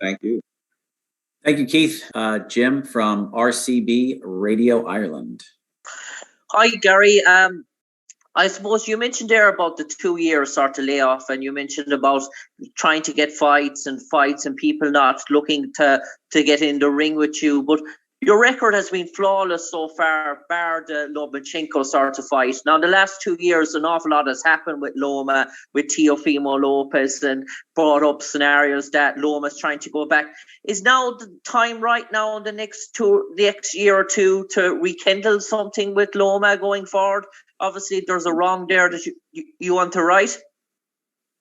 Thank you. Thank you, Keith. Jim from RCB Radio Ireland. Hi, Gary. I suppose you mentioned there about the 2-year sort of layoff, and you mentioned about trying to get fights and people not looking to get in the ring with you. But your record has been flawless so far, bar the Lomachenko sort of fight. Now, the last 2 years, an awful lot has happened with Loma, with Teofimo Lopez, and brought up scenarios that Loma's trying to go back. Is now the time right now, the next year or two, to rekindle something with Loma going forward? Obviously, there's a wrong there that you want to right.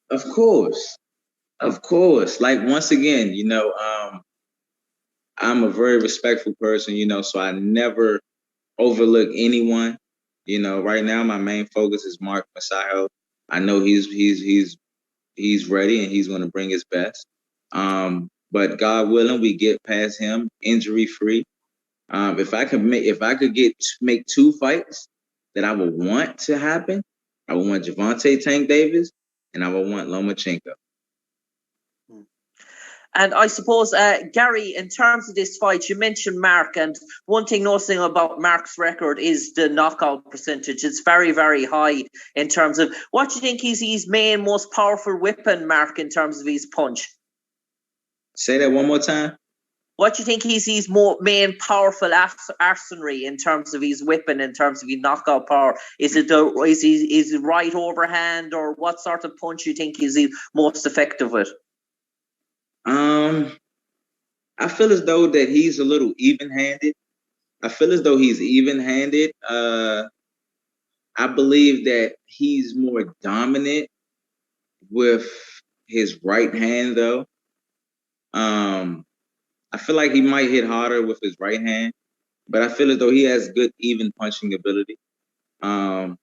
Of course. Like, once again, I'm a very respectful person, so I never overlook anyone. Right now my main focus is Mark Magsayo. I know he's ready and he's going to bring his best. But God willing, we get past him injury free. If I could make 2 fights that I would want to happen, I would want Gervonta Tank Davis and I would want Lomachenko. And I suppose, Gary, in terms of this fight, you mentioned Mark, and one thing noticing about Mark's record is the knockout percentage. It's very, very high in terms of what do you think is his main, most powerful weapon, Mark, in terms of his punch? Say that one more time. What do you think is his main powerful arsenal in terms of his weapon, in terms of his knockout power? Is it his right overhand, or what sort of punch you think is he most effective with? I feel as though that he's a little even-handed. I believe that he's more dominant with his right hand, though. I feel like he might hit harder with his right hand, but I feel as though he has good even punching ability. None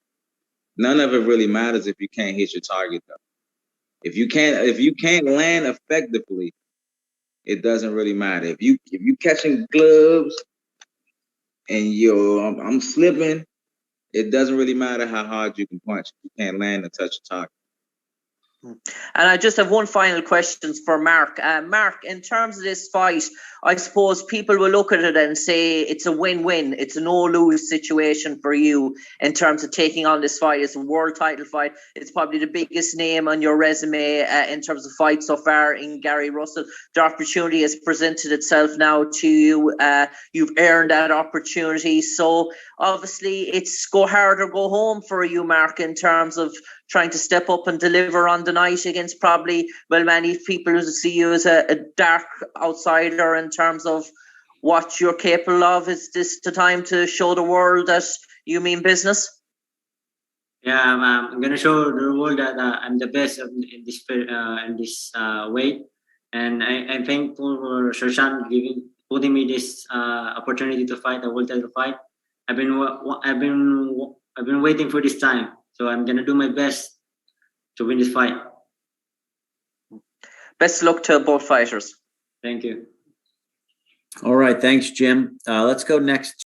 of it really matters if you can't hit your target, though. If you can't land effectively, it doesn't really matter. If you catching gloves and I'm slipping, it doesn't really matter how hard you can punch. You can't land and touch your target. And I just have one final question for Mark. Mark, in terms of this fight, I suppose people will look at it and say it's a win-win. It's a no-lose situation for you in terms of taking on this fight. It's a world title fight. It's probably the biggest name on your resume in terms of fights so far in Gary Russell. The opportunity has presented itself now to you. You've earned that opportunity. So obviously it's go hard or go home for you, Mark, in terms of trying to step up and deliver on the night against probably, many people who see you as a dark outsider in terms of what you're capable of. Is this the time to show the world that you mean business? Yeah, I'm going to show the world that I'm the best in this weight. And I'm thankful for Shoshan putting me this opportunity to fight a world title fight. I've been waiting for this time. So I'm going to do my best to win this fight. Best luck to both fighters. Thank you. All right. Thanks, Jim. Let's go next